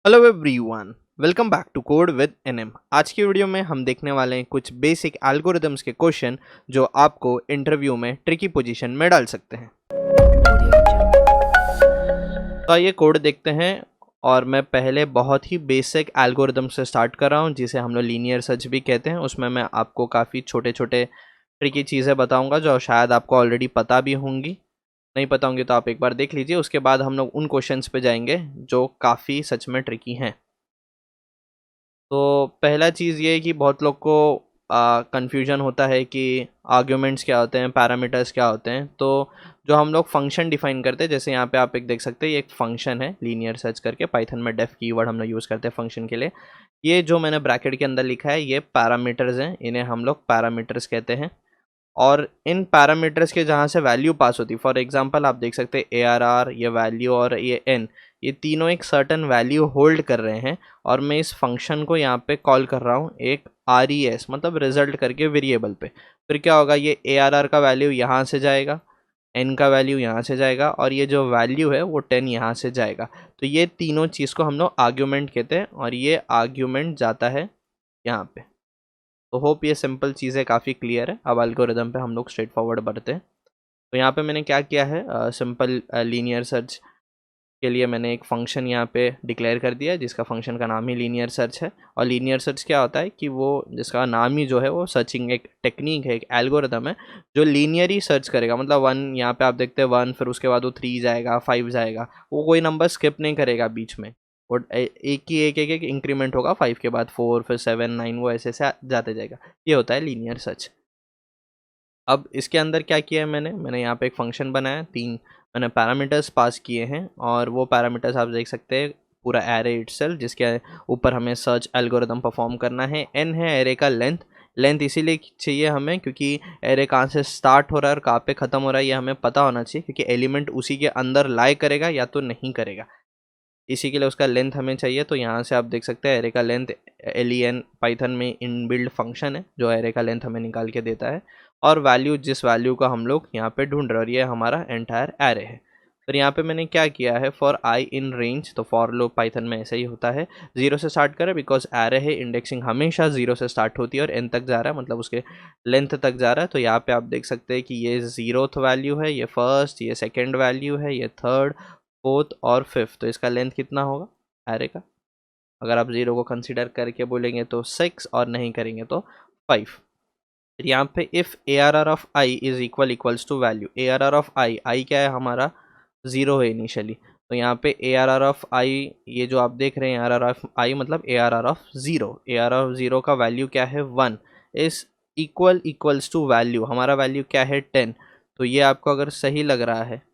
Hello everyone, welcome back to code with NM. आज की video में हम देखने वाले हैं कुछ बेसिक एल्गोरिदम्स के क्वेश्चन जो आपको इंटरव्यू में ट्रिकी पोजीशन में डाल सकते हैं। तो आइए कोड देखते हैं। और मैं पहले बहुत ही बेसिक एल्गोरिदम से स्टार्ट कर रहा हूं, जिसे हम लोग लीनियर सर्च भी कहते हैं। उसमें मैं आपको काफ़ी छोटे छोटे ट्रिकी चीज़ें बताऊंगा जो शायद आपको ऑलरेडी पता भी होंगी। नहीं पता होंगी तो आप एक बार देख लीजिए। उसके बाद हम लोग उन क्वेश्चंस पे जाएंगे जो काफ़ी सच में ट्रिकी हैं। तो पहला चीज़ ये है कि बहुत लोग को कन्फ्यूजन होता है कि आर्ग्यूमेंट्स क्या होते हैं, पैरामीटर्स क्या होते हैं। तो जो हम लोग फंक्शन डिफाइन करते हैं, जैसे यहाँ पे आप एक देख सकते हैं, ये एक फंक्शन है लीनियर सर्च करके। पाइथन में डेफ कीवर्ड हम लोग यूज़ करते हैं फंक्शन के लिए। ये जो मैंने ब्रैकेट के अंदर लिखा है ये पैरामीटर्स हैं, इन्हें हम लोग पैरामीटर्स कहते हैं। और इन पैरामीटर्स के जहाँ से वैल्यू पास होती है, फॉर एग्जांपल आप देख सकते हैं ARR, ये वैल्यू और ये n, ये तीनों एक सर्टन वैल्यू होल्ड कर रहे हैं। और मैं इस फंक्शन को यहाँ पे कॉल कर रहा हूँ एक RES मतलब रिजल्ट करके वेरिएबल पे। फिर क्या होगा, ये ARR का वैल्यू यहाँ से जाएगा, n का वैल्यू यहाँ से जाएगा, और ये जो वैल्यू है वो 10 यहाँ से जाएगा। तो ये तीनों चीज़ को हम लोग आर्ग्यूमेंट कहते हैं, और ये आर्ग्यूमेंट जाता है यहाँ पे। तो होप ये सिंपल चीज़ें काफ़ी क्लियर है। अब एल्गोरिदम पे हम लोग स्ट्रेट फॉरवर्ड बढ़ते हैं। तो यहाँ पे मैंने क्या किया है, सिंपल लीनियर सर्च के लिए मैंने एक फंक्शन यहाँ पे डिक्लेयर कर दिया है, जिसका फंक्शन का नाम ही लीनियर सर्च है। और लीनियर सर्च क्या होता है कि वो जिसका नाम ही जो है वो सर्चिंग एक टेक्निक है, एक एल्गोरिदम है जो लीनियर ही सर्च करेगा। मतलब वन, यहाँ पे आप देखते हैं वन, फिर उसके बाद वो 3 जाएगा, 5 जाएगा, वो कोई नंबर स्किप नहीं करेगा बीच में। वो एक ही एक इंक्रीमेंट होगा, 5 के बाद 4, फिर 7, 9, वो ऐसे से जाते जाएगा। ये होता है लीनियर सर्च। अब इसके अंदर क्या किया है मैंने यहाँ पे एक फंक्शन बनाया, 3 मैंने पैरामीटर्स पास किए हैं। और वो पैरामीटर्स आप देख सकते हैं, पूरा एरे इटसेल्फ, जिसके ऊपर हमें सर्च एल्गोरिदम परफॉर्म करना है। n है एरे का लेंथ। लेंथ इसीलिए चाहिए हमें क्योंकि एरे कहाँ से स्टार्ट हो रहा है और कहाँ पे ख़त्म हो रहा है ये हमें पता होना चाहिए, क्योंकि एलिमेंट उसी के अंदर लाई करेगा या तो नहीं करेगा। इसी के लिए उसका लेंथ हमें चाहिए। तो यहाँ से आप देख सकते हैं एरे का लेंथ, len पाइथन में इनबिल्ड फंक्शन है जो एरे का लेंथ हमें निकाल के देता है। और वैल्यू, जिस वैल्यू का हम लोग यहाँ पे ढूंढ रहे हैं, और ये हमारा एंटायर एरे है। फिर यहाँ पे मैंने क्या किया है, फॉर आई इन रेंज। तो फॉर लूप पाइथन में ऐसा ही होता है, 0 से स्टार्ट करें, बिकॉज एरे है, इंडेक्सिंग हमेशा 0 से स्टार्ट होती है और n तक जा रहा है, मतलब उसके लेंथ तक जा रहा है। तो यहाँ पे आप देख सकते हैं कि ये 0th वैल्यू है, ये फर्स्ट, ये सेकेंड वैल्यू है, ये थर्ड, फोर्थ और फिफ्थ। तो इसका लेंथ कितना होगा एरे का? अगर आप 0 को कंसीडर करके बोलेंगे तो 6, और नहीं करेंगे तो 5। फिर यहाँ पे if ARR of I is equals to value, ARR of I क्या है हमारा, 0 है इनिशियली। तो यहाँ पे ARR ऑफ आई, ये जो आप देख रहे हैं ARR ऑफ आई मतलब ARR ऑफ 0, ARR ऑफ 0 का वैल्यू क्या है 1, इस इक्वल्स टू वैल्यू, हमारा वैल्यू क्या है 10। तो ये आपको अगर सही लग रहा है,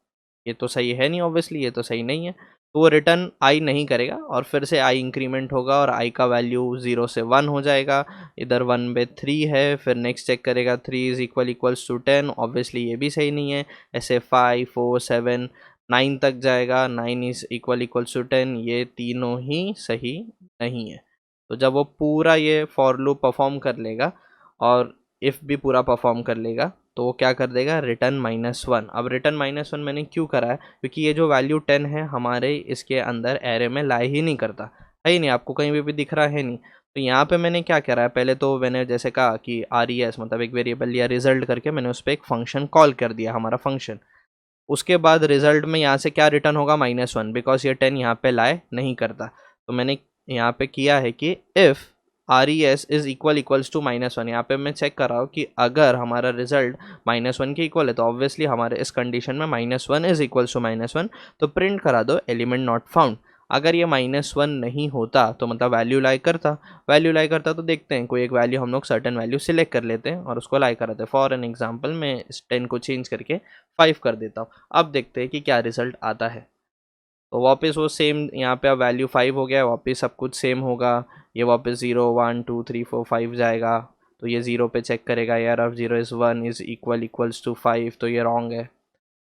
ये तो सही है नहीं, ऑब्वियसली ये तो सही नहीं है, तो वो रिटर्न आई नहीं करेगा। और फिर से आई इंक्रीमेंट होगा और आई का वैल्यू 0 से 1 हो जाएगा। इधर 1/3 है, फिर नेक्स्ट चेक करेगा 3 इज इक्वल्स टू 10, ऑब्वियसली ये भी सही नहीं है। ऐसे 5, 4, 7, 9 तक जाएगा, 9 इज इक्वल्स टू 10, ये तीनों ही सही नहीं है। तो जब वो पूरा ये फॉर लूप परफॉर्म कर लेगा और इफ़ भी पूरा परफॉर्म कर लेगा, तो वो क्या कर देगा, रिटर्न -1। अब रिटर्न -1 मैंने क्यों करा है, क्योंकि ये जो वैल्यू 10 है हमारे इसके अंदर एरे में लाई ही नहीं करता है, ही नहीं, आपको कहीं भी दिख रहा है नहीं। तो यहाँ पे मैंने क्या करा है, पहले तो मैंने जैसे कहा कि RES मतलब एक वेरिएबल लिया रिजल्ट करके, मैंने उस पर एक फंक्शन कॉल कर दिया, हमारा फंक्शन। उसके बाद रिजल्ट में यहाँ से क्या रिटर्न होगा, -1, बिकॉज ये 10 यहाँ पे लाए नहीं करता। तो मैंने यहाँ पे किया है कि if RES is equals to -1, यहाँ पे मैं चेक कर रहा हूँ कि अगर हमारा रिजल्ट -1 के इक्वल है, तो ऑब्वियसली हमारे इस कंडीशन में -1 इज इक्वल्स टू -1, तो प्रिंट करा दो एलिमेंट नॉट फाउंड। अगर ये -1 नहीं होता तो मतलब वैल्यू लाई करता, वैल्यू लाई करता तो देखते हैं कोई एक वैल्यू हम लोग सर्टन वैल्यू सिलेक्ट कर लेते हैं और उसको लाई कराते हैं। फॉर एन एग्जाम्पल मैं इस 10 को चेंज करके 5 कर देता हूँ। अब देखते हैं कि क्या रिजल्ट आता है। तो वापस वो सेम, यहाँ पे अब वैल्यू 5 हो गया, वापस सब कुछ सेम होगा। ये वापस 0, 1, 2, 3, 4, 5 जाएगा। तो ये 0 पे चेक करेगा, ARR of 0 is 1 is equals to 5, तो ये रॉन्ग है।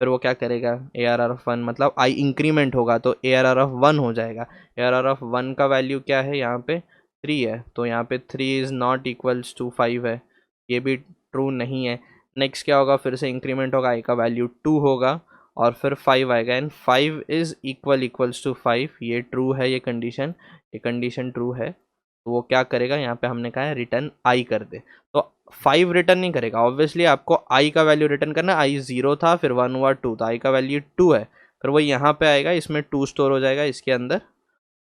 फिर वो क्या करेगा, ARR ऑफ 1 मतलब आई इंक्रीमेंट होगा तो ARR ऑफ 1 हो जाएगा। ARR ऑफ 1 का वैल्यू क्या है, यहाँ पे 3 है, तो यहाँ पे 3 इज़ नॉट इक्वल्स टू 5 है, ये भी ट्रू नहीं है। नेक्स्ट क्या होगा, फिर से इंक्रीमेंट होगा, आई का वैल्यू 2 होगा, और फिर 5 आएगा एंड 5 इज़ इक्वल्स टू 5, ये ट्रू है, ये कंडीशन ट्रू है। तो वो क्या करेगा, यहाँ पे हमने कहा है रिटर्न आई कर दे। तो 5 रिटर्न नहीं करेगा, ऑब्वियसली आपको आई का वैल्यू रिटर्न करना। आई 0 था, फिर 1 हुआ 2, तो आई का वैल्यू 2 है, फिर वो यहाँ पे आएगा, इसमें 2 स्टोर हो जाएगा, इसके अंदर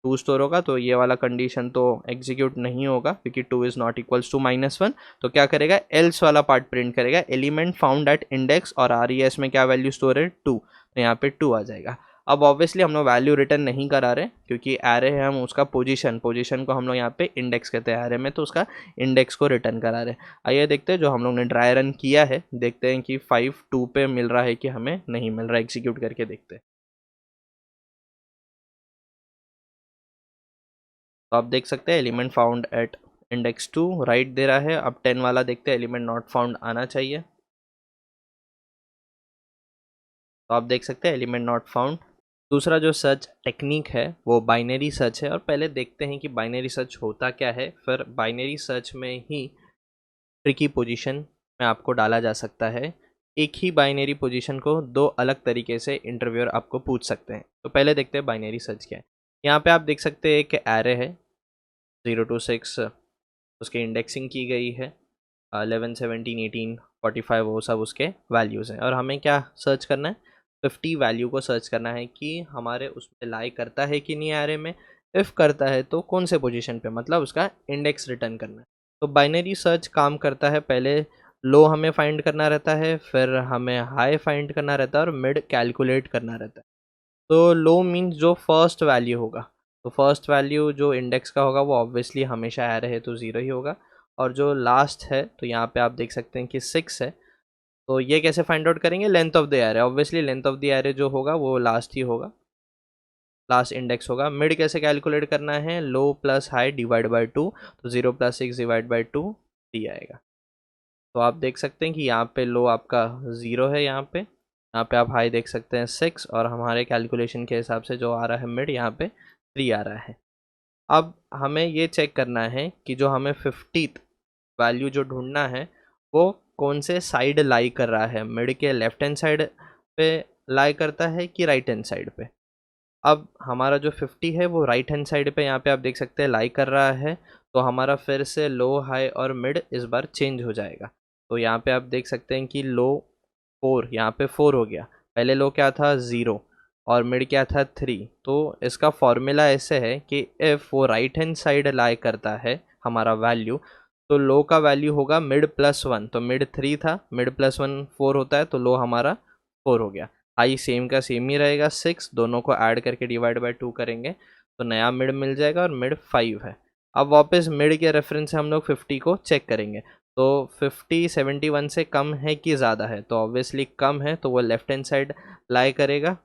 2 स्टोर होगा। तो ये वाला कंडीशन तो एग्जीक्यूट नहीं होगा क्योंकि 2 इज़ नॉट इक्वल्स टू -1। तो क्या करेगा, एल्स वाला पार्ट प्रिंट करेगा, एलिमेंट फाउंड एट इंडेक्स, और RES में क्या वैल्यू स्टोर है 2, तो यहाँ पे 2 आ जाएगा। अब ऑब्वियसली हम लोग वैल्यू रिटर्न नहीं करा रहे क्योंकि एरे है, हम उसका पोजीशन को हम लोग यहाँ पे इंडेक्स कहते हैं एरे में, तो उसका इंडेक्स को रिटर्न करा रहे हैं। आइए देखते हैं जो हम लोग ने ड्राई रन किया है, देखते हैं कि 5 2 पे मिल रहा है कि हमें नहीं मिल रहा है। एग्जीक्यूट करके देखते हैं। तो आप देख सकते हैं element found at index 2 right they रहा है। अब 10 वाला देखते हैं, एलिमेंट नॉट फाउंड आना चाहिए। तो आप देख सकते हैं एलिमेंट नॉट फाउंड। दूसरा जो सर्च टेक्निक है वो बाइनरी सर्च है, और पहले देखते हैं कि बाइनरी सर्च होता क्या है, फिर बाइनरी सर्च में ही ट्रिकी पोजीशन में आपको डाला जा सकता है। एक ही बाइनरी पोजीशन को दो अलग तरीके से इंटरव्यूअर आपको पूछ सकते हैं। तो पहले देखते हैं बाइनरी सर्च क्या है। यहाँ पे आप देख सकते हैं एक एरे है 0 to 6, उसकी इंडेक्सिंग की गई है 11 17 18 45, वो सब उसके वैल्यूज़ हैं। और हमें क्या सर्च करना है, 50 वैल्यू को सर्च करना है कि हमारे उसमें लाई करता है कि नहीं एरे में। इफ़ करता है तो कौन से पोजीशन पे, मतलब उसका इंडेक्स रिटर्न करना है। तो बाइनरी सर्च काम करता है, पहले लो हमें फाइंड करना रहता है, फिर हमें हाई फाइंड करना रहता है, और मिड कैलकुलेट करना रहता है। तो लो मीन्स जो फर्स्ट वैल्यू होगा, तो फर्स्ट वैल्यू जो इंडेक्स का होगा वो ऑब्वियसली हमेशा एरे है तो 0 ही होगा। और जो लास्ट है, तो यहाँ पे आप देख सकते हैं कि 6 है। तो ये कैसे फाइंड आउट करेंगे, length of the array, obviously length of the array जो होगा वो लास्ट ही होगा, लास्ट इंडेक्स होगा। मिड कैसे कैलकुलेट करना है, लो प्लस हाई डिवाइड बाई 2, तो 0 + 6 डिवाइड बाई 2 3 आएगा। तो आप देख सकते हैं कि यहाँ पे लो आपका 0 है, यहाँ पे आप हाई देख सकते हैं 6, और हमारे कैलकुलेशन के हिसाब से जो आ रहा है मिड, यहाँ पे 3 आ रहा है। अब हमें ये चेक करना है कि जो हमें 50th वैल्यू जो ढूंढना है वो कौन से साइड लाई कर रहा है, मिड के लेफ्ट हैंड साइड पे लाई करता है कि राइट हैंड साइड पे। अब हमारा जो 50 है वो राइट हैंड साइड पे, यहाँ पे आप देख सकते हैं लाई कर रहा है। तो हमारा फिर से लो हाई और मिड इस बार चेंज हो जाएगा। तो यहाँ पे आप देख सकते हैं कि लो 4, यहाँ पे 4 हो गया, पहले लो क्या था 0, और मिड क्या था 3। तो इसका फॉर्मूला ऐसे है कि इफ़ वो राइट हैंड साइड लाई करता है हमारा वैल्यू, तो लो का वैल्यू होगा मिड +1। तो मिड 3 था, मिड +1 4 होता है, तो लो हमारा 4 हो गया। आई सेम का सेम ही रहेगा 6, दोनों को ऐड करके डिवाइड बाय 2 करेंगे तो नया मिड मिल जाएगा, और मिड 5 है। अब वापस मिड के रेफरेंस से हम लोग 50 को चेक करेंगे। तो 50 71 से कम है कि ज़्यादा है, तो ऑब्वियसली कम है, तो वो लेफ्ट हैंड साइड लाई करेगा,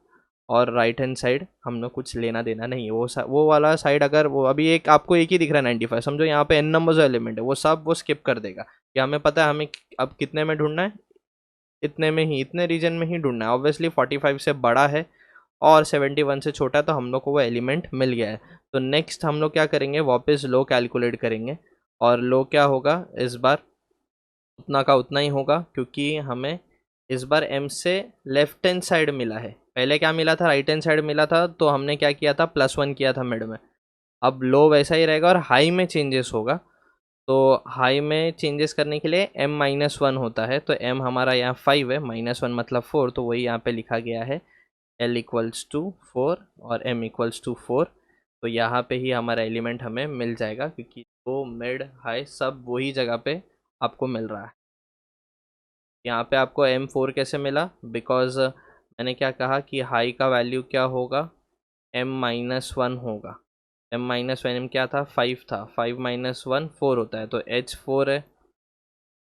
और राइट हैंड साइड हम लोग कुछ लेना देना नहीं है। वो वाला साइड, अगर वो अभी एक आपको एक ही दिख रहा है 95, समझो यहाँ पे n नंबर जो एलिमेंट है वो सब वो स्किप कर देगा, कि हमें पता है हमें अब कितने में ढूंढना है, इतने में ही, इतने रीजन में ही ढूंढना है। ऑब्वियसली 45 से बड़ा है और 71 से छोटा है, तो हम लोग को वो एलिमेंट मिल गया है। तो नेक्स्ट हम लोग क्या करेंगे, वापस लो कैलकुलेट करेंगे, और लो क्या होगा इस बार, उतना का उतना ही होगा, क्योंकि हमें इस बार m से लेफ्ट हैंड साइड मिला है। पहले क्या मिला था, राइट हैंड साइड मिला था, तो हमने क्या किया था, +1 किया था मिड में। अब लो वैसा ही रहेगा, और हाई में चेंजेस होगा। तो हाई में चेंजेस करने के लिए m-1 होता है, तो m हमारा यहाँ 5 है, -1 मतलब 4, तो वही यहाँ पे लिखा गया है l = 4 और m = 4। तो यहाँ पे ही हमारा एलिमेंट हमें मिल जाएगा, क्योंकि वो मिड हाई सब वही जगह पे आपको मिल रहा है। यहाँ पे आपको m4 कैसे मिला, बिकॉज मैंने क्या कहा कि हाई का वैल्यू क्या होगा, m-1 होगा। m-1 क्या था, 5 था, 5 - 1 4 होता है, तो h4 है।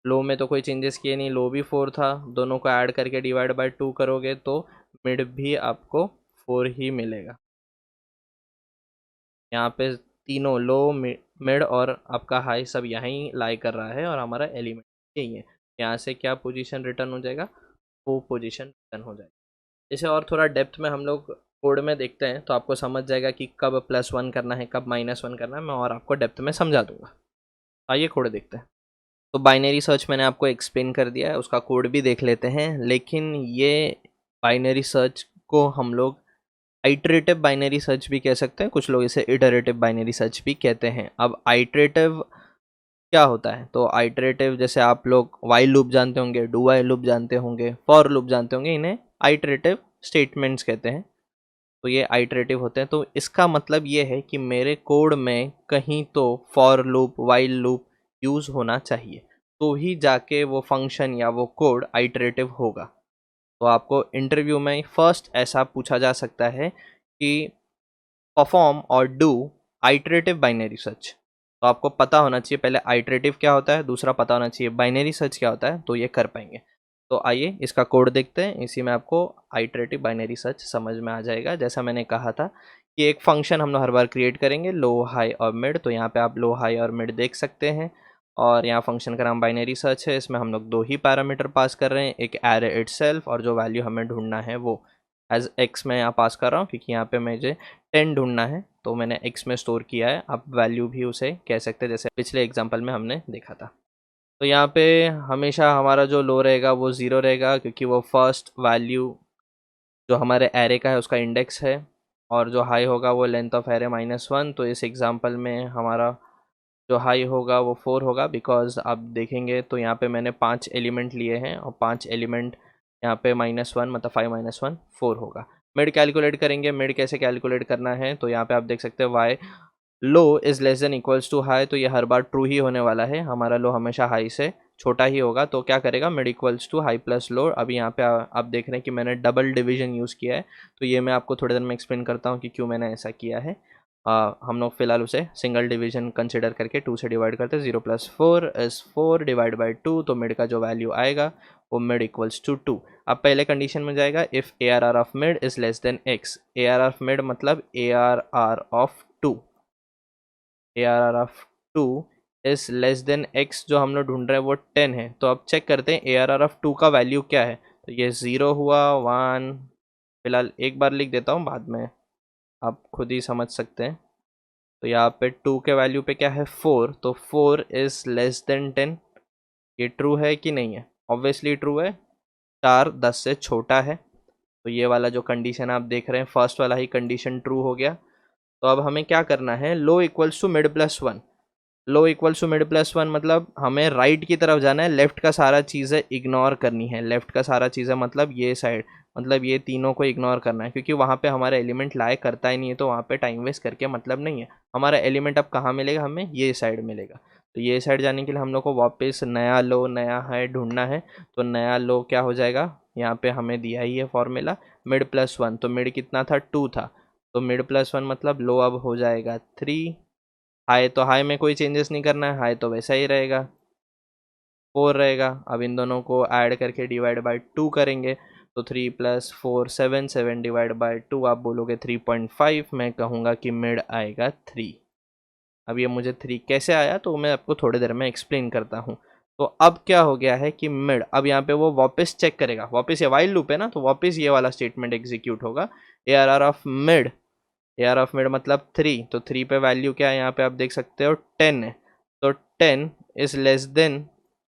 लो में तो कोई चेंजेस किए नहीं, लो भी 4 था, दोनों को ऐड करके डिवाइड बाय 2 करोगे तो मिड भी आपको 4 ही मिलेगा। यहाँ पे तीनों लो मिड और आपका हाई सब यहीं लाई कर रहा है, और हमारा एलिमेंट यही है। यहाँ से क्या पोजीशन रिटर्न हो जाएगा, वो पोजीशन रिटर्न हो जाएगा। इसे और थोड़ा डेप्थ में हम लोग कोड में देखते हैं, तो आपको समझ जाएगा कि कब +1 करना है, कब -1 करना है, मैं और आपको डेप्थ में समझा दूंगा। आइए कोड देखते हैं। तो बाइनरी सर्च मैंने आपको एक्सप्लेन कर दिया है, उसका कोड भी देख लेते हैं। लेकिन ये बाइनरी सर्च को हम लोग आइटरेटिव बाइनरी सर्च भी कह सकते हैं, कुछ लोग इसे इटरेटिव बाइनरी सर्च भी कहते हैं। अब आइटरेटिव क्या होता है? तो आइटरेटिव जैसे आप लोग वाइल लूप जानते होंगे, डू वाइल लूप जानते होंगे, फॉर लूप जानते होंगे, इन्हें आइटरेटिव स्टेटमेंट्स कहते हैं। तो ये आइटरेटिव होते हैं। तो इसका मतलब ये है कि मेरे कोड में कहीं तो for loop, while loop use होना चाहिए, तो ही जाके वो फंक्शन या वो कोड आइटरेटिव होगा। तो आपको इंटरव्यू में फर्स्ट ऐसा पूछा जा सकता है कि परफॉर्म और डू आइटरेटिव बाइनरी सर्च। तो आपको पता होना चाहिए पहले आइटरेटिव क्या होता है, दूसरा पता होना चाहिए बाइनरी सर्च क्या होता है, तो ये कर पाएंगे। तो आइए इसका कोड देखते हैं, इसी में आपको आइटरेटिव बाइनरी सर्च समझ में आ जाएगा। जैसा मैंने कहा था कि एक फंक्शन हम लोग हर बार क्रिएट करेंगे, लो, हाई और मिड। तो यहाँ पे आप लो, हाई और मिड देख सकते हैं। और यहाँ फंक्शन का नाम बाइनरी सर्च है। इसमें हम लोग दो ही पैरामीटर पास कर रहे हैं, एक एरे इटसेल्फ और जो वैल्यू हमें ढूंढना है वो एज एक्स में यहाँ पास कर रहा हूँ, क्योंकि यहाँ पे मुझे 10 ढूंढना है, तो मैंने एक्स में स्टोर किया है। आप वैल्यू भी उसे कह सकते हैं, जैसे पिछले एग्जाम्पल में हमने देखा था। तो यहाँ पे हमेशा हमारा जो लो रहेगा वो 0 रहेगा, क्योंकि वो फर्स्ट वैल्यू जो हमारे एरे का है उसका इंडेक्स है। और जो हाई होगा वो लेंथ ऑफ एरे -1। तो इस एग्जाम्पल में हमारा जो हाई होगा वो 4 होगा, बिकॉज आप देखेंगे तो यहाँ पे मैंने 5 एलिमेंट लिए हैं और 5 एलिमेंट यहाँ पे -1, मतलब 5 - 1 4 होगा। मिड कैलकुलेट करेंगे। मिड कैसे कैलकुलेट करना है? तो यहाँ पे आप देख सकते हैं while low is less than equals to high, तो ये हर बार ट्रू ही होने वाला है। हमारा लो हमेशा हाई से छोटा ही होगा, तो क्या करेगा? Mid equals to high plus low. अभी यहाँ पे आप देख रहे हैं कि मैंने डबल डिवीजन यूज़ किया है, तो ये मैं आपको थोड़ी देर में एक्सप्लेन करता हूँ कि क्यों मैंने ऐसा किया है। हम लोग फिलहाल उसे सिंगल डिवीजन कंसिडर करके 2 से डिवाइड करते हैं। 0 + 4 इज़ 4 डिवाइड बाई 2, तो मिड का जो वैल्यू आएगा वो मिड इक्वल्स टू 2। अब पहले कंडीशन में जाएगा, if A R R of mid is less than X. A R of mid मतलब A R R of 2, A R R of 2 is less than X. जो हम लोग ढूंढ रहे हैं वो 10 है। तो अब चेक करते हैं ए आर आर ऑफ 2 का वैल्यू क्या है। तो ये 0 हुआ, 1, फिलहाल एक बार लिख देता हूँ, बाद में आप खुद ही समझ सकते हैं। तो यहाँ पे 2 के वैल्यू पे क्या है? 4। तो 4 इज लेस देन 10। ये ट्रू है कि नहीं है? ऑब्वियसली ट्रू है, 4 10 से छोटा है। तो ये वाला जो कंडीशन आप देख रहे हैं, फर्स्ट वाला ही कंडीशन ट्रू हो गया। तो अब हमें क्या करना है? Low equals to mid plus 1। Low equals to mid plus 1 मतलब हमें राइट की तरफ जाना है, लेफ्ट का सारा चीज़ें इग्नोर करनी है। लेफ्ट का सारा चीज़ें मतलब ये साइड, मतलब ये तीनों को इग्नोर करना है, क्योंकि वहाँ पे हमारा एलिमेंट लाए करता ही नहीं है, तो वहाँ पे टाइम वेस्ट करके मतलब नहीं है। हमारा एलिमेंट अब कहाँ मिलेगा? हमें ये साइड मिलेगा। तो ये साइड जाने के लिए हम लोग को वापस नया लो, नया हाई ढूंढना है। तो नया लो क्या हो जाएगा? यहाँ पे हमें दिया ही है फॉर्मूला, मिड प्लस 1। तो मिड कितना था? 2 था। तो मिड प्लस 1 मतलब लो अब हो जाएगा 3। हाई तो हाई में कोई चेंजेस नहीं करना है, हाई तो वैसा ही रहेगा, 4 रहेगा। अब इन दोनों को ऐड करके डिवाइड बाय 2 करेंगे, तो 3 + 4 7, 7 डिवाइड बाय 2 आप बोलोगे 3.5। मैं कहूँगा कि मिड आएगा 3। अब ये मुझे 3 कैसे आया तो मैं आपको थोड़ी देर में एक्सप्लेन करता हूँ। तो अब क्या हो गया है कि मिड, अब यहाँ पे वो वापस चेक करेगा, वापस ये वाइल लूप है ना, तो वापस ये वाला स्टेटमेंट एग्जीक्यूट होगा। A R R of mid, A R of mid मतलब 3। तो 3 पे वैल्यू क्या है? यहाँ पे आप देख सकते हो 10 है। तो 10 इज लेस देन,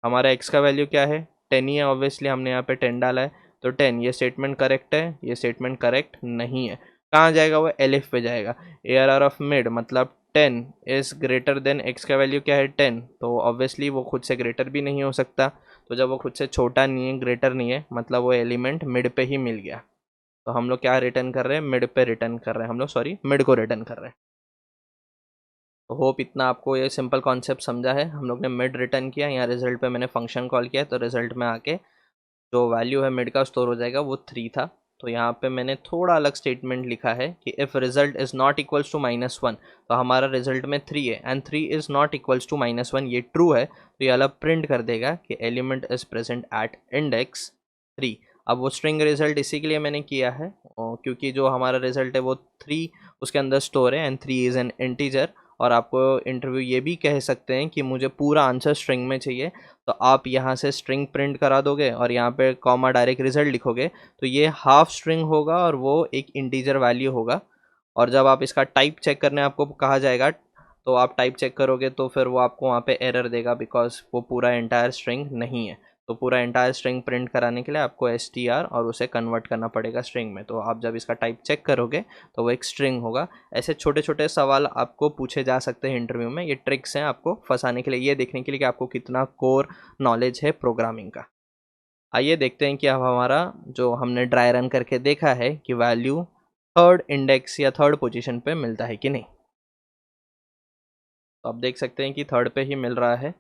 हमारा x का वैल्यू क्या है? 10 ही है, ऑब्वियसली हमने यहाँ पे 10 डाला है। तो 10, ये स्टेटमेंट करेक्ट है, ये स्टेटमेंट करेक्ट नहीं है। कहाँ जाएगा? वो एलिफ पे जाएगा। A R R of mid मतलब 10 इज ग्रेटर देन x का वैल्यू क्या है? 10। तो ऑब्वियसली वो खुद से ग्रेटर भी नहीं हो सकता। तो जब वो खुद से छोटा नहीं है, ग्रेटर नहीं है, मतलब वो एलिमेंट मिड पे ही मिल गया। तो हम लोग क्या रिटर्न कर रहे हैं? मिड पे रिटर्न कर रहे हैं हम लोग, सॉरी मिड को रिटर्न कर रहे हैं। तो होप इतना आपको ये सिंपल कॉन्सेप्ट समझा है। हम लोग ने मिड रिटर्न किया, यहाँ रिजल्ट पे मैंने फंक्शन कॉल किया, तो रिजल्ट में आके जो वैल्यू है मिड का स्टोर हो जाएगा, वो 3 था। तो यहाँ पे मैंने थोड़ा अलग स्टेटमेंट लिखा है कि if result is not equals to -1, तो हमारा रिजल्ट में 3 है and 3 is not equals to -1, ये ट्रू है, तो ये अलग प्रिंट कर देगा कि element is present at index 3। अब वो स्ट्रिंग रिजल्ट इसी के लिए मैंने किया है, क्योंकि जो हमारा रिजल्ट है वो 3 उसके अंदर स्टोर है एंड 3 इज़ एन इंटीजर। और आपको इंटरव्यू ये भी कह सकते हैं कि मुझे पूरा आंसर स्ट्रिंग में चाहिए, तो आप यहाँ से स्ट्रिंग प्रिंट करा दोगे और यहाँ पे कॉमा डायरेक्ट रिजल्ट लिखोगे, तो ये हाफ स्ट्रिंग होगा और वो एक इंटीजर वैल्यू होगा। और जब आप इसका टाइप चेक करने आपको कहा जाएगा, तो आप टाइप चेक करोगे तो फिर वो आपको वहाँ पे एरर देगा, बिकॉज वो पूरा एंटायर स्ट्रिंग नहीं है। तो पूरा एंटायर स्ट्रिंग प्रिंट कराने के लिए आपको str और उसे कन्वर्ट करना पड़ेगा स्ट्रिंग में। तो आप जब इसका टाइप चेक करोगे तो वो एक स्ट्रिंग होगा। ऐसे छोटे छोटे सवाल आपको पूछे जा सकते हैं इंटरव्यू में। ये ट्रिक्स हैं आपको फंसाने के लिए, ये देखने के लिए कि आपको कितना कोर नॉलेज है प्रोग्रामिंग का। आइए देखते हैं कि अब हमारा जो हमने ड्राई रन करके देखा है कि वैल्यू थर्ड इंडेक्स या थर्ड पोजीशन पे मिलता है कि नहीं। तो आप देख सकते हैं कि थर्ड पे ही मिल रहा है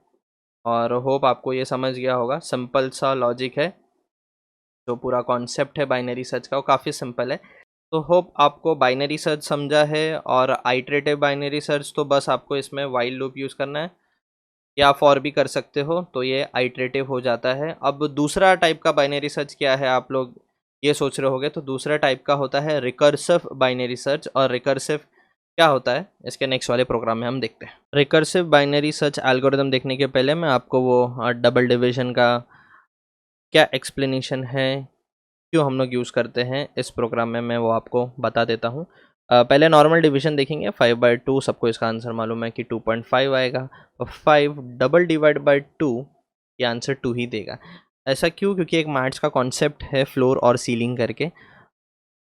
और होप आपको ये समझ गया होगा। सिंपल सा लॉजिक है, जो पूरा कॉन्सेप्ट है बाइनरी सर्च का वो काफ़ी सिंपल है। तो होप आपको बाइनरी सर्च समझा है। और आइटरेटिव बाइनरी सर्च तो बस आपको इसमें वाइल लूप यूज़ करना है या फॉर भी कर सकते हो, तो ये आइटरेटिव हो जाता है। अब दूसरा टाइप का बाइनरी सर्च क्या है, आप लोग ये सोच रहे होगे। तो दूसरा टाइप का होता है रिकर्सिव बाइनरी सर्च। और रिकर्सिव क्या होता है इसके नेक्स्ट वाले प्रोग्राम में हम देखते हैं। रिकर्सिव बाइनरी सर्च एल्गोरिदम देखने के पहले मैं आपको वो डबल डिवीजन का क्या एक्सप्लेनेशन है, क्यों हम लोग यूज़ करते हैं इस प्रोग्राम में, मैं वो आपको बता देता हूँ। पहले नॉर्मल डिवीजन देखेंगे 5/2। सबको इसका आंसर मालूम है कि 2.5 आएगा। और 5 डबल डिवाइड बाई 2, ये आंसर 2 ही देगा। ऐसा क्यों? क्योंकि एक मैथ्स का कॉन्सेप्ट है फ्लोर और सीलिंग करके,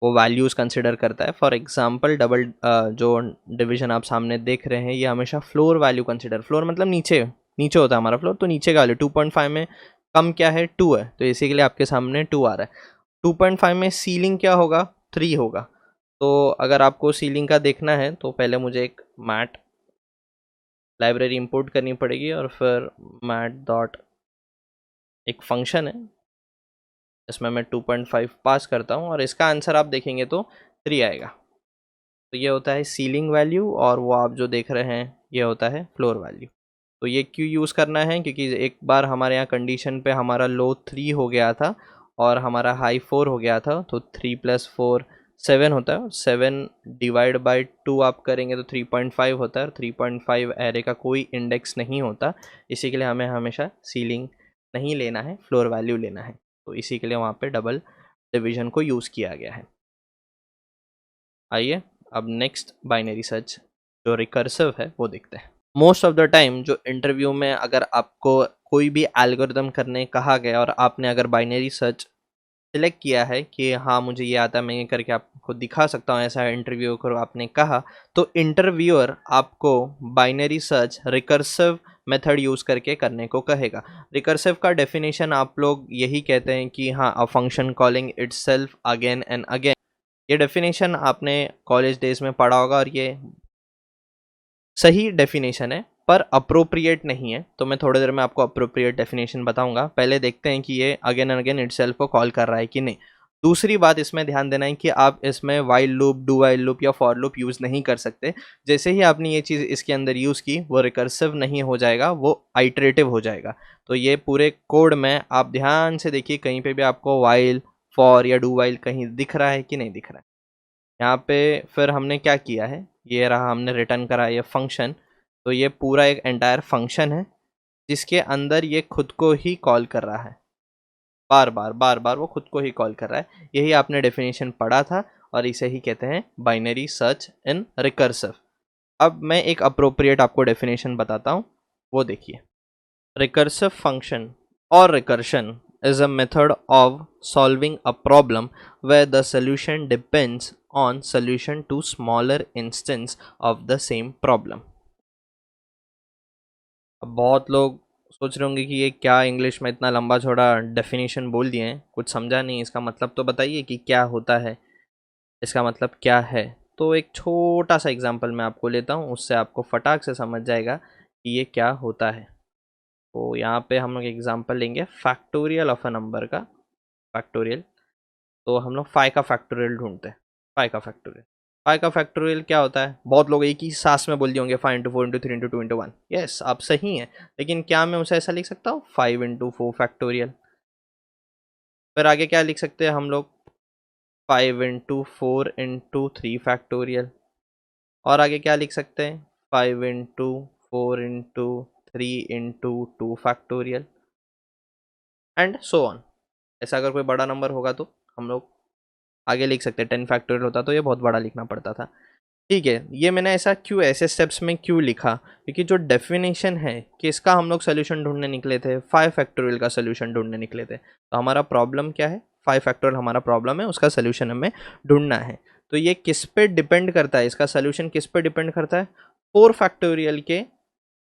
वो वैल्यूज़ कंसिडर करता है। फॉर एग्जांपल डबल जो डिवीजन आप सामने देख रहे हैं ये हमेशा फ्लोर वैल्यू कंसिडर, फ्लोर मतलब नीचे, नीचे होता है हमारा फ्लोर, तो नीचे का वैल्यू 2.5 में कम क्या है 2 है, तो इसी के लिए आपके सामने 2 आ रहा है। 2.5 में सीलिंग क्या होगा 3 होगा। तो अगर आपको सीलिंग का देखना है तो पहले मुझे एक मैट लाइब्रेरी इंपोर्ट करनी पड़ेगी और फिर मैट डॉट एक फंक्शन है, इसमें मैं 2.5 पास करता हूँ और इसका आंसर आप देखेंगे तो 3 आएगा। तो ये होता है सीलिंग वैल्यू और वो आप जो देख रहे हैं ये होता है फ्लोर वैल्यू। तो ये क्यों यूज़ करना है? क्योंकि एक बार हमारे यहाँ कंडीशन पे हमारा लो 3 हो गया था और हमारा हाई 4 हो गया था, तो 3 + 4 7 होता है। 7 डिवाइड बाई 2 आप करेंगे तो 3.5 होता है और 3.5 एरे का कोई इंडेक्स नहीं होता। इसी के लिए हमें हमेशा सीलिंग नहीं लेना है, फ्लोर वैल्यू लेना है। तो इसी के लिए वहाँ पे डबल डिवीजन को यूज़ किया गया है। आइए अब नेक्स्ट बाइनरी सर्च जो रिकर्सिव है वो देखते हैं। मोस्ट ऑफ द टाइम जो इंटरव्यू में अगर आपको कोई भी एल्गोरिदम करने कहा गया और आपने अगर बाइनरी सर्च सिलेक्ट किया है कि हाँ मुझे ये आता है, मैं ये करके आपको दिखा सकता हूँ, ऐसा इंटरव्यू को आपने कहा, तो इंटरव्यूअर आपको binary search recursive method use करके करने को कहेगा। रिकर्सिव का डेफिनेशन आप लोग यही कहते हैं कि हाँ a function calling itself again and again. ये डेफिनेशन आपने कॉलेज डेज में पढ़ा होगा और ये सही डेफिनेशन है पर अप्रोप्रिएट नहीं है। तो मैं थोड़ी देर में आपको अप्रोप्रिएट डेफिनेशन बताऊंगा। पहले देखते हैं कि ये अगेन एंड अगेन इटसेल्फ को कॉल कर रहा है कि नहीं। दूसरी बात इसमें ध्यान देना है कि आप इसमें while loop, do while loop या फॉर लूप यूज़ नहीं कर सकते। जैसे ही आपने ये चीज़ इसके अंदर यूज़ की वो रिकर्सिव नहीं हो जाएगा, वो आइटरेटिव हो जाएगा। तो ये पूरे कोड में आप ध्यान से देखिए, कहीं पे भी आपको वाइल, फॉर या डू वाइल कहीं दिख रहा है कि नहीं दिख रहा है। यहाँ पे फिर हमने क्या किया है, ये रहा हमने रिटर्न करा ये फंक्शन। तो ये पूरा एक एंटायर फंक्शन है जिसके अंदर ये खुद को ही कॉल कर रहा है, बार बार बार बार वो खुद को ही कॉल कर रहा है। यही आपने डेफिनेशन पढ़ा था और इसे ही कहते हैं बाइनरी सर्च इन रिकर्सिव। अब मैं एक अप्रोप्रिएट आपको डेफिनेशन बताता हूँ, वो देखिए। Recursive function or recursion is a method of solving a problem where the solution depends on solution to smaller instance of the same problem। अब बहुत लोग सोच रहे होंगे कि ये क्या इंग्लिश में इतना लंबा चौड़ा डेफिनेशन बोल दिए हैं, कुछ समझा नहीं। इसका मतलब तो बताइए कि क्या होता है, इसका मतलब क्या है। तो एक छोटा सा एग्जांपल मैं आपको लेता हूँ, उससे आपको फटाक से समझ जाएगा कि ये क्या होता है। तो यहाँ पे हम लोग एग्जांपल लेंगे फैक्टोरियल ऑफ अ नंबर का। फैक्टोरियल, तो हम लोग फाइव का फैक्टोरियल ढूंढते हैं। फाइव का फैक्टोरियल, फाइव का फैक्टोरियल क्या होता है? बहुत लोग एक ही सांस में बोल दिए होंगे 5 × 4 × 3 × 2 × 1। यस आप सही हैं, लेकिन क्या मैं उसे ऐसा लिख सकता हूँ 5 × 4 फैक्टोरियल? फिर आगे क्या लिख सकते हैं हम लोग 5 × 4 × 3 फैक्टोरियल। और आगे क्या लिख सकते हैं 5 × 4 × 3 × 2 फैक्टोरियल एंड सो ऑन। ऐसा अगर कोई बड़ा नंबर होगा तो हम लोग आगे लिख सकते हैं। 10 फैक्टोरियल होता तो ये बहुत बड़ा लिखना पड़ता था। ठीक है, ये मैंने ऐसा क्यों ऐसे स्टेप्स में क्यों लिखा, क्योंकि जो डेफिनेशन है कि इसका हम लोग सोल्यूशन ढूंढने निकले थे, 5 फैक्टोरियल का सोल्यूशन ढूंढने निकले थे, तो हमारा प्रॉब्लम क्या है, 5 फैक्टोरियल हमारा प्रॉब्लम है, उसका सोल्यूशन हमें ढूंढना है। तो ये किस पे डिपेंड करता है, इसका सोल्यूशन किस पे डिपेंड करता है, 4 फैक्टोरियल के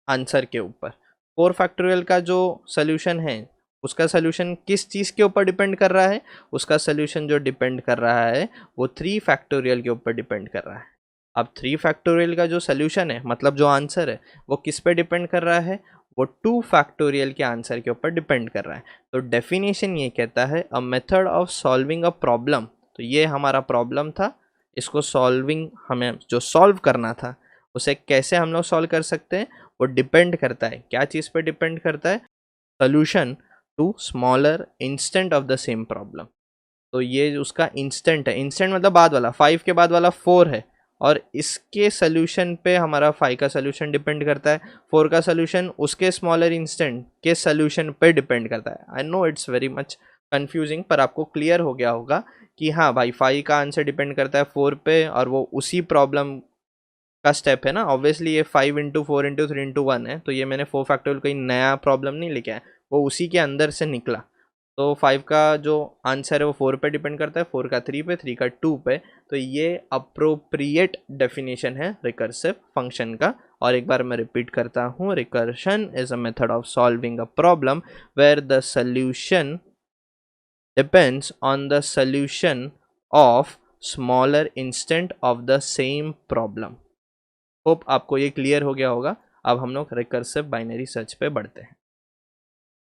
आंसर के ऊपर। 4 फैक्टोरियल का जो सोल्यूशन है उसका सोल्यूशन किस चीज़ के ऊपर डिपेंड कर रहा है, उसका सोल्यूशन जो डिपेंड कर रहा है वो 3 फैक्टोरियल के ऊपर डिपेंड कर रहा है। अब 3 फैक्टोरियल का जो सोल्यूशन है, मतलब जो आंसर है, वो किस पे डिपेंड कर रहा है, वो 2 फैक्टोरियल के आंसर के ऊपर डिपेंड कर रहा है। तो डेफिनेशन ये कहता है अ method of solving a problem. तो ये हमारा प्रॉब्लम था, इसको सॉल्विंग हमें जो सॉल्व करना था उसे कैसे हम लोग सॉल्व कर सकते हैं, वो डिपेंड करता है, क्या चीज़ पे डिपेंड करता है, solution to smaller instant of the same problem. तो ये उसका इंस्टेंट है, इंस्टेंट मतलब बाद वाला, 5 के बाद वाला 4 है, और इसके सोल्यूशन पे हमारा 5 का सोल्यूशन डिपेंड करता है, 4 का सोल्यूशन उसके स्मॉलर इंस्टेंट के सोल्यूशन पे डिपेंड करता है। I know it's very much confusing, पर आपको क्लियर हो गया होगा कि हाँ भाई 5 का आंसर डिपेंड करता है 4 पे, और वो उसी प्रॉब्लम का स्टेप है ना। ऑब्वियसली ये 5 इंटू 4 इंटू 3 इंटू 1 है, तो ये मैंने 4 फैक्टोरियल कोई नया प्रॉब्लम नहीं लेके आया, वो उसी के अंदर से निकला। तो 5 का जो आंसर है वो 4 पे डिपेंड करता है, 4 का 3 पे, 3 का 2 पे। तो ये अप्रोप्रिएट डेफिनेशन है रिकर्सिव फंक्शन का। और एक बार मैं रिपीट करता हूँ, recursion is a method of solving a problem where the solution depends on the solution of smaller instant of the same problem. Hope आपको ये क्लियर हो गया होगा। अब हम लोग रिकर्सिव बाइनरी सर्च पे बढ़ते हैं।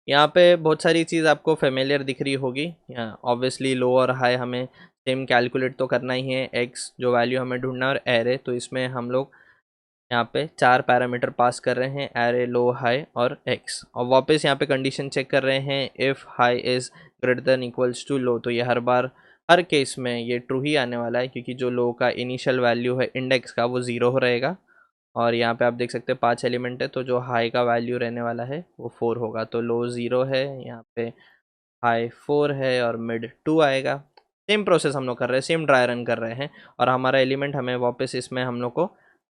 यहाँ पे बहुत सारी चीज़ आपको फेमिलियर दिख रही होगी। यहाँ ऑब्वियसली लो और हाई हमें सेम कैलकुलेट तो करना ही है, एक्स जो वैल्यू हमें ढूंढना है, और एरे, तो इसमें हम लोग यहाँ पे 4 पैरामीटर पास कर रहे हैं, एरे, लो, हाई और एक्स। और वापस यहाँ पे कंडीशन चेक कर रहे हैं, if high is greater than equals to low. तो ये हर बार हर केस में ये ट्रू ही आने वाला है, क्योंकि जो लो का इनिशियल वैल्यू है इंडेक्स का वो 0 हो रहेगा। और यहाँ पे आप देख सकते हैं 5 एलिमेंट है, तो जो हाई का वैल्यू रहने वाला है वो 4 होगा। तो लो 0 है, यहाँ पे हाई 4 है, और मिड 2 आएगा। सेम प्रोसेस हम लोग कर रहे हैं, सेम ड्राई रन कर रहे हैं, और हमारा एलिमेंट हमें वापस इसमें हम लोग को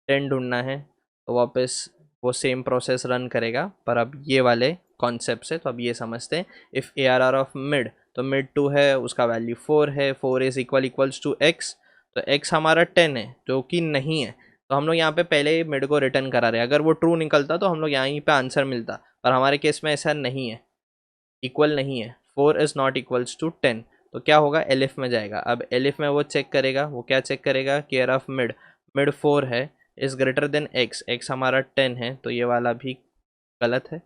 10 ढूंढना है। तो वापस वो सेम प्रोसेस रन करेगा, पर अब ये वाले कॉन्सेप्ट से तो अब ये समझते हैं। If A R R of mid, तो मिड 2 है, उसका वैल्यू 4 है, 4 इज इक्वल्स टू एक्स। तो एक्स हमारा 10 है जो कि नहीं है, तो हम लोग यहाँ पे पहले ही मिड को रिटर्न करा रहे हैं। अगर वो ट्रू निकलता तो हम लोग यहीं पे आंसर मिलता, पर हमारे केस में ऐसा नहीं है, इक्वल नहीं है। 4 इज़ नॉट इक्वल्स टू 10। तो क्या होगा, एलिफ में जाएगा। अब एलिफ में वो चेक करेगा, वो क्या चेक करेगा, केयर ऑफ मिड, मिड 4 है, is greater then x, x हमारा 10 है, तो ये वाला भी गलत है,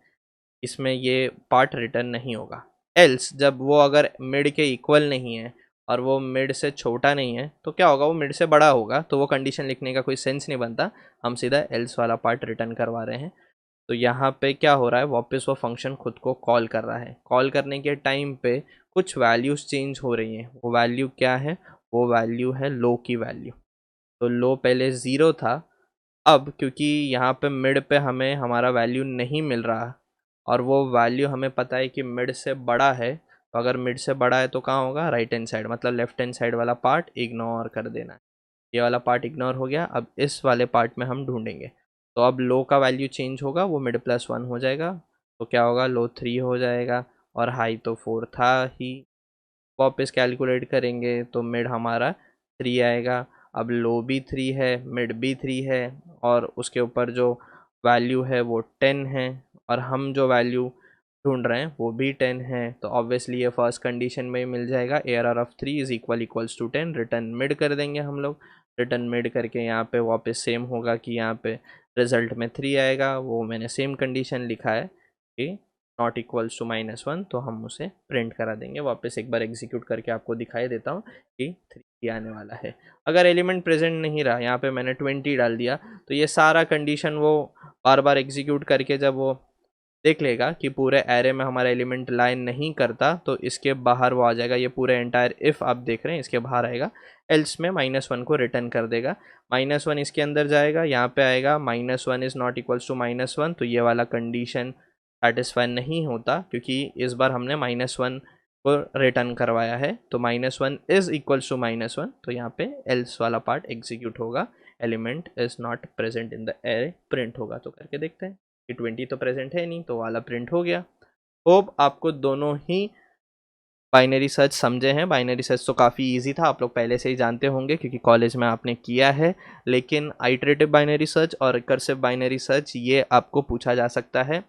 इसमें ये पार्ट रिटर्न नहीं होगा। एल्स जब वो अगर मिड के इक्वल नहीं है और वो मिड से छोटा नहीं है, तो क्या होगा, वो मिड से बड़ा होगा, तो वो कंडीशन लिखने का कोई सेंस नहीं बनता, हम सीधा एल्स वाला पार्ट रिटर्न करवा रहे हैं। तो यहाँ पे क्या हो रहा है, वापस वो फंक्शन खुद को कॉल कर रहा है। कॉल करने के टाइम पे कुछ वैल्यूज़ चेंज हो रही हैं। वो वैल्यू क्या है, वो वैल्यू है लो की वैल्यू। तो लो पहले 0 था, अब क्योंकि यहाँ पे मिड पे हमें हमारा वैल्यू नहीं मिल रहा, और वो वैल्यू हमें पता है कि मिड से बड़ा है, तो अगर मिड से बड़ा है तो कहाँ होगा, राइट हैंड साइड, मतलब लेफ्ट हैंड साइड वाला पार्ट इग्नोर कर देना है। ये वाला पार्ट इग्नोर हो गया, अब इस वाले पार्ट में हम ढूंढेंगे। तो अब लो का वैल्यू चेंज होगा, वो मिड प्लस 1 हो जाएगा, तो क्या होगा, लो 3 हो जाएगा, और हाई तो 4 था ही। वापस कैलकुलेट करेंगे तो मिड हमारा 3 आएगा। अब लो भी 3 है, मिड भी 3 है, और उसके ऊपर जो वैल्यू है वो 10 है, और हम जो वैल्यू ढूंढ रहे हैं वो भी 10 है। तो ऑब्वियसली ये फर्स्ट कंडीशन में ही मिल जाएगा, A R R of 3 is equals to 10, return mid कर देंगे हम लोग। रिटर्न मिड करके यहाँ पे वापस सेम होगा कि यहाँ पे रिजल्ट में 3 आएगा, वो मैंने सेम कंडीशन लिखा है कि नॉट इक्वल्स टू -1, तो हम उसे प्रिंट करा देंगे। वापस एक बार एग्जीक्यूट करके आपको दिखाई देता हूँ कि 3 आने वाला है। अगर एलिमेंट प्रेजेंट नहीं रहा, यहाँ पे मैंने 20 डाल दिया, तो ये सारा कंडीशन वो बार बार एग्जीक्यूट करके जब वो देख लेगा कि पूरे एरे में हमारा एलिमेंट लाइन नहीं करता, तो इसके बाहर वो आ जाएगा। ये पूरे एंटायर इफ़ आप देख रहे हैं इसके बाहर आएगा, एल्स में -1 को रिटर्न कर देगा। -1 इसके अंदर जाएगा, यहाँ पे आएगा -1 इज़ नॉट इक्वल्स टू -1, तो ये वाला कंडीशन सेटिस्फाई नहीं होता, क्योंकि इस बार हमने -1 को रिटर्न करवाया है। तो -1 इज़ इक्वल्स टू -1, तो यहाँ पे एल्स वाला पार्ट एग्जीक्यूट होगा, element is not present in the array print होगा। तो करके देखते हैं कि 20 तो प्रेजेंट है नहीं, तो वाला प्रिंट हो गया। होप आपको दोनों ही बाइनरी सर्च समझे हैं। बाइनरी सर्च तो काफ़ी इजी था, आप लोग पहले से ही जानते होंगे क्योंकि कॉलेज में आपने किया है। लेकिन आइटरेटिव बाइनरी सर्च और रिकर्सिव बाइनरी सर्च ये आपको पूछा जा सकता है।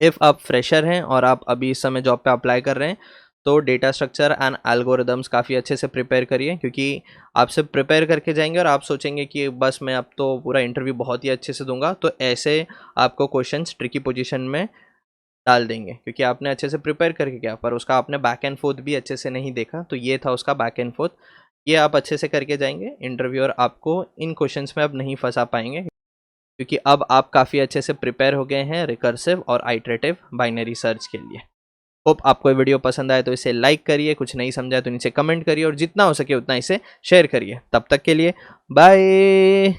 इफ़ आप फ्रेशर हैं और आप अभी इस समय जॉब पे अप्लाई कर रहे हैं, तो डेटा स्ट्रक्चर एंड एल्गोरिदम्स काफ़ी अच्छे से प्रिपेयर करिए, क्योंकि आप सिर्फ प्रिपेयर करके जाएंगे और आप सोचेंगे कि बस मैं अब तो पूरा इंटरव्यू बहुत ही अच्छे से दूंगा, तो ऐसे आपको क्वेश्चंस ट्रिकी पोजीशन में डाल देंगे, क्योंकि आपने अच्छे से प्रिपेयर करके गया पर उसका आपने बैक एंड फोर्थ भी अच्छे से नहीं देखा। तो ये था उसका बैक एंड फोर्थ। ये आप अच्छे से करके जाएंगे, इंटरव्यूअर आपको इन क्वेश्चंस में अब नहीं फंसा पाएंगे, क्योंकि अब आप काफ़ी अच्छे से प्रिपेयर हो गए हैं रिकर्सिव और आइटरेटिव बाइनरी सर्च के लिए। होप आपको ये वीडियो पसंद आए तो इसे लाइक करिए, कुछ नहीं समझा तो नीचे कमेंट करिए और जितना हो सके उतना इसे शेयर करिए। तब तक के लिए बाय।